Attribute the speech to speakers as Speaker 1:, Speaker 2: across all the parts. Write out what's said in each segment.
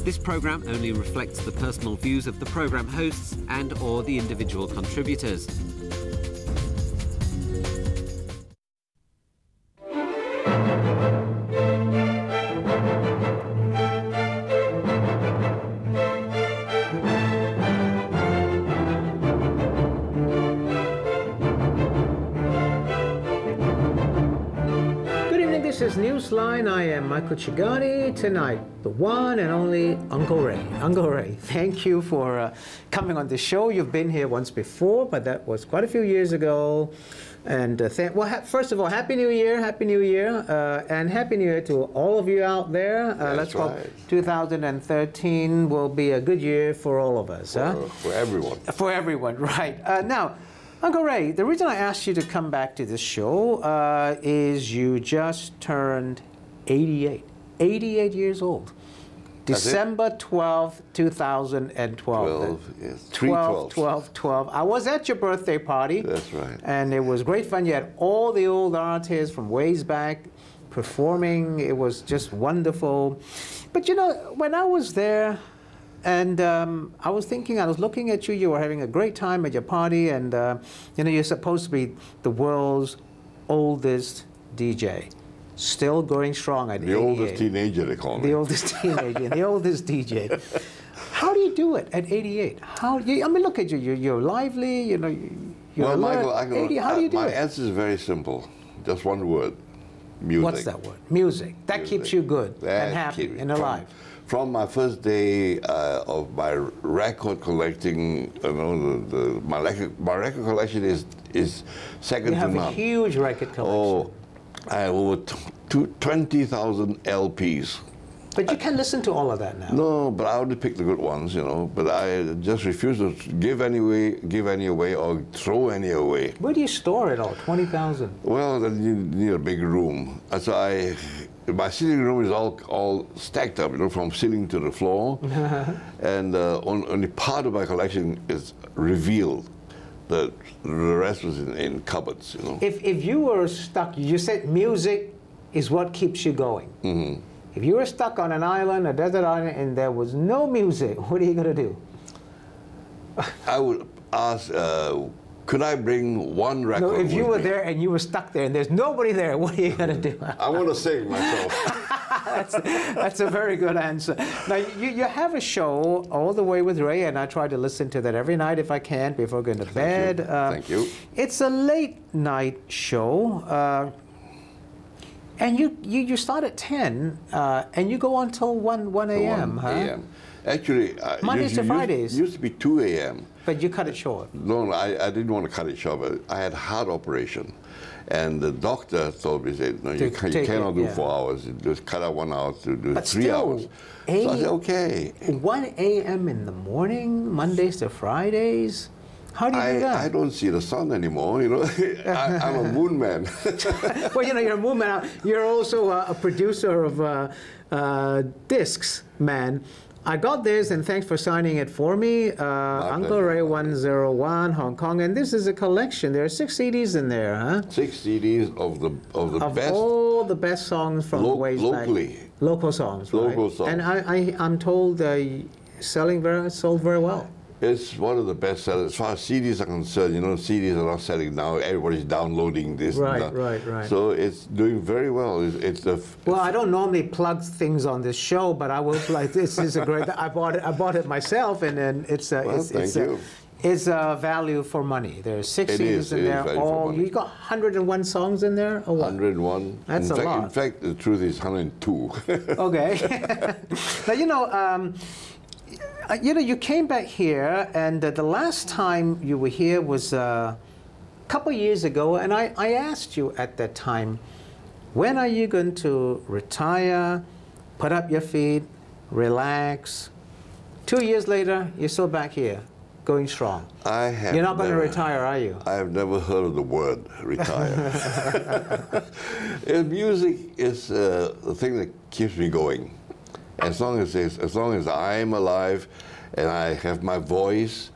Speaker 1: This program only reflects the personal views of the program hosts and/or the individual contributors.
Speaker 2: This is Newsline. I am Michael Chugani. Tonight, the one and only Uncle Ray. Uncle Ray, thank you for coming on the show. You've been here once before, but that was quite a few years ago. And first of all, Happy New Year, Happy New Year, and Happy New Year to all of you out there. Let's hope 2013 will be a good year for all of us.
Speaker 3: For everyone. For everyone,
Speaker 2: right. Now, Uncle Ray, the reason I asked you to come back to this show is you just turned 88. 88 years old. December 12th, 2012.
Speaker 3: 12.
Speaker 2: I was at your birthday party.
Speaker 3: That's right.
Speaker 2: And it was great fun. You had all the old artists from ways back performing. It was just wonderful. But you know, when I was there, and I was looking at you, you were having a great time at your party, and you know, you're supposed to be the world's oldest DJ. Still going strong at 88.
Speaker 3: The oldest teenager, they call me.
Speaker 2: The oldest teenager, the oldest DJ. How do you do it at 88? I mean, look at you, you're lively, you know, you're alert. Michael, how do you do it?
Speaker 3: My answer is very simple, just one word, music.
Speaker 2: What's that word? Music. That keeps you good and happy and alive.
Speaker 3: From my first day of my record collecting, you know, my record collection is second to none.
Speaker 2: You have a huge record collection.
Speaker 3: Oh, I have over 20,000 LPs.
Speaker 2: But you can listen to all of that now.
Speaker 3: No, but I only pick the good ones, you know. But I just refuse to give any away, or throw any away.
Speaker 2: Where do you store it all? 20,000.
Speaker 3: Well, then you need a big room. So my sitting room is all stacked up, you know, from ceiling to the floor, and only part of my collection is revealed. The rest was in cupboards, you know.
Speaker 2: If you were stuck, you said music is what keeps you going.
Speaker 3: Mm-hmm.
Speaker 2: If you were stuck on an island, a desert island, and there was no music, what are you going to do?
Speaker 3: I would ask, could I bring one record?
Speaker 2: No, if you were there and you were stuck there and there's nobody there, what are you going to do?
Speaker 3: I want to sing myself.
Speaker 2: That's a very good answer. Now, you have a show, All the Way with Ray, and I try to listen to that every night if I can before going to bed.
Speaker 3: Thank you.
Speaker 2: It's a late night show. And you start at 10, and you go on till 1 a.m., huh?
Speaker 3: 1 a.m. Actually,
Speaker 2: Mondays to Fridays.
Speaker 3: It used to be 2 a.m.
Speaker 2: But you cut it short.
Speaker 3: No, I didn't want to cut it short, but I had a heart operation. And the doctor told me, said, no, you cannot do 4 hours. You just cut out 1 hour to do 3 hours. So I said, okay.
Speaker 2: 1 a.m. in the morning, Mondays to Fridays? How do you do that?
Speaker 3: I don't see the sun anymore, you know. I'm a moon man.
Speaker 2: Well, you know, you're a moon man. You're also a producer of discs, man. I got this, and thanks for signing it for me. Uncle Ray 101, Hong Kong, and this is a collection. There are 6 CDs in there, huh?
Speaker 3: 6 CDs of the best.
Speaker 2: All the best songs from ways
Speaker 3: locally.
Speaker 2: back. Local songs.
Speaker 3: Local
Speaker 2: right?
Speaker 3: songs.
Speaker 2: And I'm told sold very well.
Speaker 3: It's one of the best sellers. As far as CDs are concerned, you know, CDs are not selling now. Everybody's downloading this.
Speaker 2: Right.
Speaker 3: So it's doing very well.
Speaker 2: Well, I don't normally plug things on this show, but I will. Like, this is a great. I bought it myself, and then it's a value for money. There's 6 CDs in there. You got 101 songs in there, or what?
Speaker 3: 101.
Speaker 2: That's a lot.
Speaker 3: In fact, the truth is 102.
Speaker 2: Okay. Now, you know, you came back here, and the last time you were here was a couple years ago, and I asked you at that time, when are you going to retire, put up your feet, relax? 2 years later, you're still back here, going strong. You're not going to retire, are you?
Speaker 3: I have never heard of the word retire. Music is the thing that keeps me going. As long as I'm alive, and I have my voice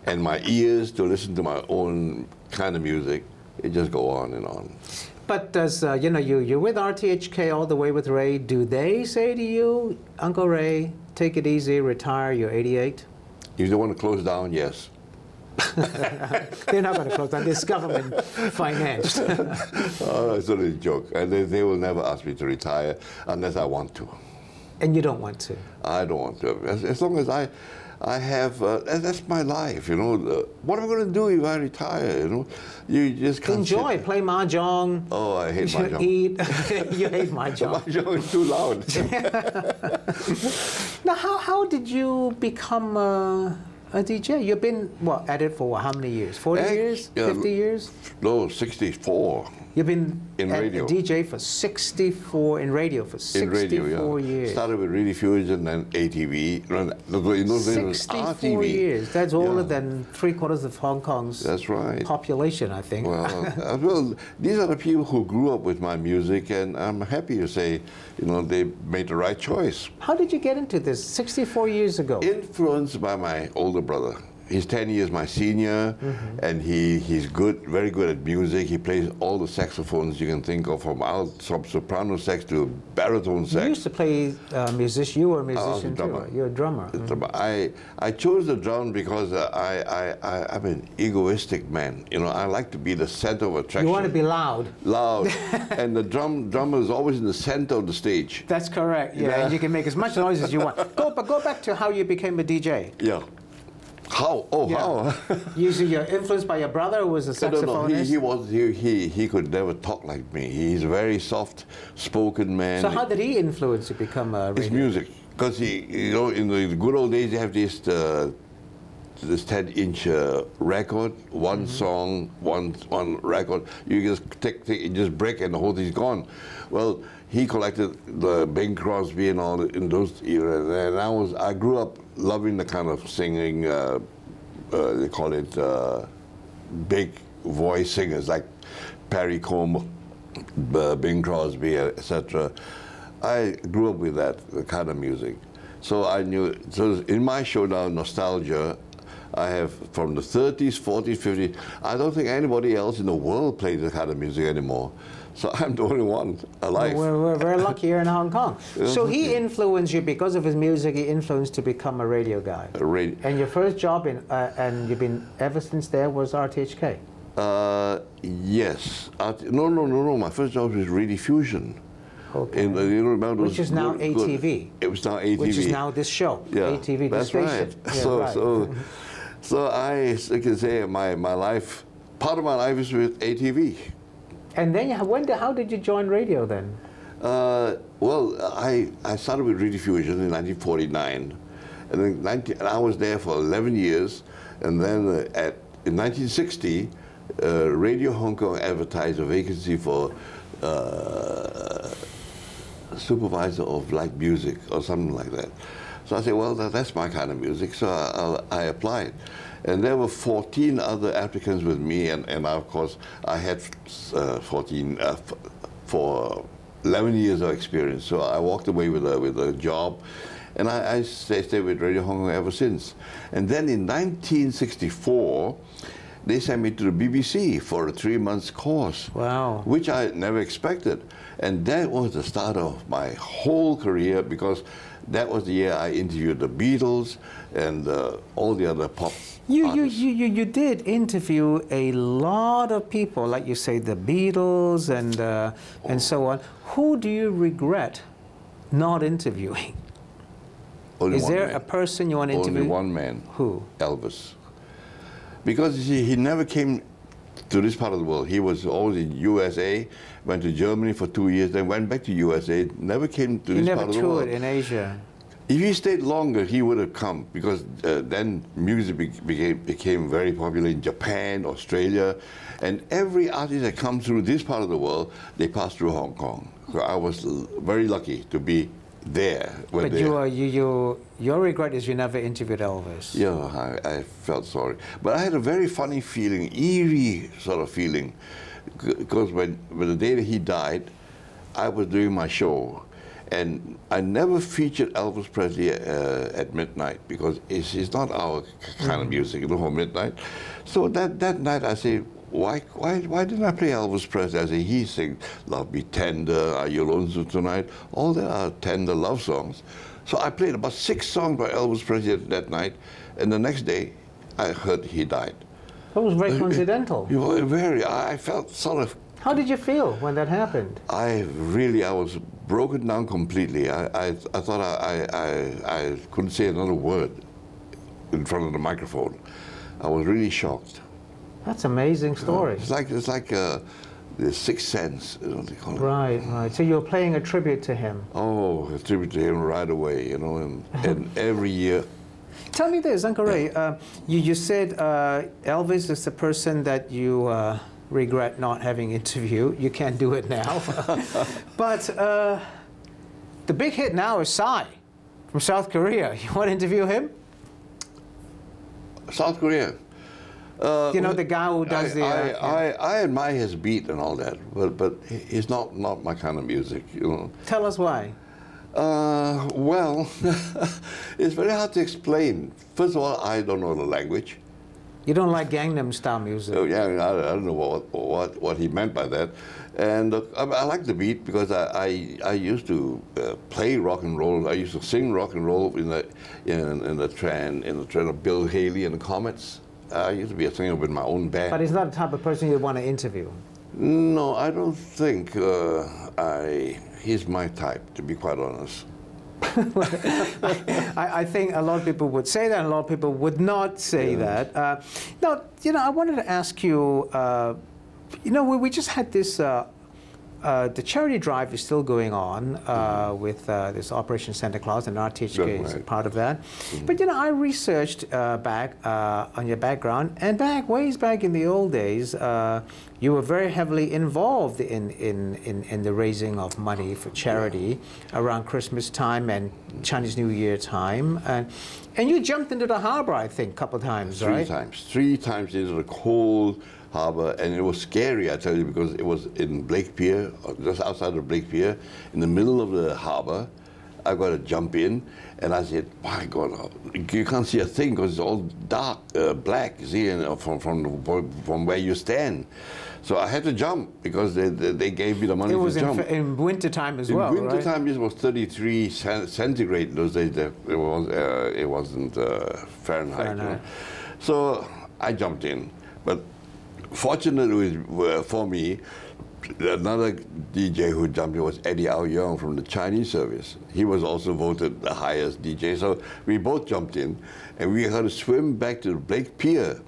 Speaker 3: and my ears to listen to my own kind of music, it just go on and on.
Speaker 2: But does you know, you're with RTHK All the Way with Ray. Do they say to you, Uncle Ray, take it easy, retire, you're 88?
Speaker 3: If they want to close down, yes.
Speaker 2: They're not going to close down. This government financed.
Speaker 3: Oh, it's only a joke. And they will never ask me to retire unless I want to.
Speaker 2: And you don't want to?
Speaker 3: I don't want to. As long as I have, that's my life, you know. What am I going to do if I retire, you know? You just can't
Speaker 2: enjoy, play mahjong.
Speaker 3: Oh, I hate mahjong.
Speaker 2: Eat. You hate mahjong.
Speaker 3: Mahjong is too loud.
Speaker 2: Now, how did you become a DJ? You've been, what, at it for what, how many years? 40 years? 50 years?
Speaker 3: No, 64.
Speaker 2: You've been
Speaker 3: in radio.
Speaker 2: A DJ for 64, in radio for 64 years.
Speaker 3: Started with Radio Fusion and ATV. In those days it was
Speaker 2: 64
Speaker 3: RTV.
Speaker 2: years. That's older than 3/4 of Hong Kong's population, I think.
Speaker 3: Well, well, these are the people who grew up with my music, and I'm happy to say, you know, they made the right choice.
Speaker 2: How did you get into this 64 years ago?
Speaker 3: Influenced by my older brother. He's 10 years my senior, and he's good, very good at music. He plays all the saxophones you can think of, from soprano sax to baritone sax.
Speaker 2: You used to play musician. You were a musician too. You're a drummer.
Speaker 3: I chose the drum because I'm an egoistic man. You know, I like to be the center of attraction.
Speaker 2: You want to be loud.
Speaker 3: Loud, and the drummer is always in the center of the stage.
Speaker 2: That's correct. Yeah, and you can make as much noise as you want. Go back to how you became a DJ.
Speaker 3: Yeah. How? Oh, yeah. How?
Speaker 2: Usually you're influenced by your brother who was a saxophonist?
Speaker 3: No, he could never talk like me. He's a very soft-spoken man.
Speaker 2: So how did he influence you to become a radio?
Speaker 3: His music. Because you know, in the good old days, you have this 10-inch record, one song, one record. You just you just break and the whole thing's gone. Well, he collected the Bing Crosby and all in those eras, and I grew up loving the kind of singing. They call it big voice singers like Perry Como, Bing Crosby, etc. I grew up with that kind of music, so I knew. So in my show now, Nostalgia, I have from the 30s, 40s, 50s. I don't think anybody else in the world plays that kind of music anymore. So I'm the only one alive.
Speaker 2: Well, we're very lucky here in Hong Kong. So he influenced you because of his music. He influenced to become a radio guy. And your first job and you've been ever since there was RTHK.
Speaker 3: Yes. No. My first job was Radio Fusion.
Speaker 2: Okay.
Speaker 3: You remember
Speaker 2: which is now ATV.
Speaker 3: It was now ATV.
Speaker 2: Which is now this show.
Speaker 3: Yeah,
Speaker 2: ATV.
Speaker 3: That's right. Yeah, so I can say my life, part of my life is with ATV.
Speaker 2: And then how did you join radio then?
Speaker 3: Well, I started with Radio Fusion in 1949, and then I was there for 11 years, and then in 1960, Radio Hong Kong advertised a vacancy for supervisor of light music or something like that. So I said, well, that's my kind of music, so I applied. And there were 14 other applicants with me, and of course, I had 14 for 11 years of experience. So I walked away with a job, and I stayed with Radio Hong Kong ever since. And then in 1964, they sent me to the BBC for a 3-month course.
Speaker 2: Wow.
Speaker 3: Which I never expected. And that was the start of my whole career, because that was the year I interviewed the Beatles and all the other pop artists.
Speaker 2: You did interview a lot of people, like you say, the Beatles and so on. Who do you regret not interviewing?
Speaker 3: Only
Speaker 2: Is there
Speaker 3: man.
Speaker 2: a person you want to interview?
Speaker 3: Only one man.
Speaker 2: Who?
Speaker 3: Elvis. Because you see, he never came to this part of the world. He was always in USA, went to Germany for 2 years, then went back to USA, never came to this part of the world.
Speaker 2: He never toured in Asia.
Speaker 3: If he stayed longer, he would have come, because then music became very popular in Japan, Australia, and every artist that comes through this part of the world, they pass through Hong Kong. So I was very lucky to be there.
Speaker 2: But your regret is you never interviewed Elvis.
Speaker 3: Yeah, I felt sorry. But I had a very funny feeling, eerie sort of feeling, because when the day that he died, I was doing my show, and I never featured Elvis Presley at midnight, because it's not our kind of music, you know, for midnight. So that night I say, why didn't I play Elvis Presley? I say, he sings Love Me Tender, Are You Lonesome Tonight? All that are tender love songs. So I played about 6 songs by Elvis Presley that night, and the next day I heard he died.
Speaker 2: That was very coincidental.
Speaker 3: I felt sort of...
Speaker 2: How did you feel when that happened?
Speaker 3: I was broken down completely. I thought I couldn't say another word in front of the microphone. I was really shocked.
Speaker 2: That's an amazing story.
Speaker 3: It's like the Sixth Sense, you know what they call it.
Speaker 2: Right, right. So you're playing a tribute to him.
Speaker 3: Oh, a tribute to him right away, you know, and every year.
Speaker 2: Tell me this, Uncle Ray. You said Elvis is the person that you regret not having interviewed. You can't do it now. But the big hit now is Psy from South Korea. You want to interview him?
Speaker 3: South Korea.
Speaker 2: You know, the guy who does
Speaker 3: I admire his beat and all that, but it's not my kind of music, you know.
Speaker 2: Tell us why.
Speaker 3: Well, it's very hard to explain. First of all, I don't know the language.
Speaker 2: You don't like Gangnam Style music?
Speaker 3: Oh, yeah, I don't know what he meant by that. And I like the beat because I used to play rock and roll. I used to sing rock and roll in the trend of Bill Haley and the Comets. I used to be a singer with my own band.
Speaker 2: But he's not the type of person you want to interview.
Speaker 3: No, I don't think he's my type, to be quite honest.
Speaker 2: I think a lot of people would say that, and a lot of people would not say that. Now, you know, I wanted to ask you, you know, we just had this, the charity drive is still going on with this Operation Santa Claus, and RTHK is a part of that. But, you know, I researched back on your background, and ways back in the old days, you were very heavily involved in the raising of money for charity around Christmas time and Chinese New Year time. And you jumped into the harbor, I think, a couple of times, right?
Speaker 3: 3 times. 3 times into the cold harbor, and it was scary, I tell you, because it was in Blake Pier, just outside of Blake Pier, in the middle of the harbor. I got to jump in, and I said, my God, you can't see a thing because it's all dark, black, you see, from where you stand. So I had to jump because they gave me the money to jump.
Speaker 2: It was in winter time as well,
Speaker 3: right? In winter time, it was 33 centigrade those days. It wasn't Fahrenheit. You know? So I jumped in, but fortunately for me, another DJ who jumped in was Eddie Ao Young from the Chinese service. He was also voted the highest DJ. So we both jumped in, and we had to swim back to the Blake Pier.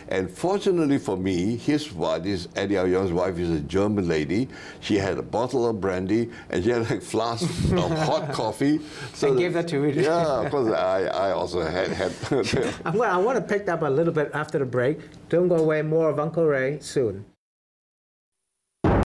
Speaker 3: And fortunately for me, his wife, this Eddie Ao Young's wife, is a German lady. She had a bottle of brandy, and she had a flask of hot coffee.
Speaker 2: So I gave that to you.
Speaker 3: Yeah, of course, I also had.
Speaker 2: I want to pick up a little bit after the break. Don't go away. More of Uncle Ray soon.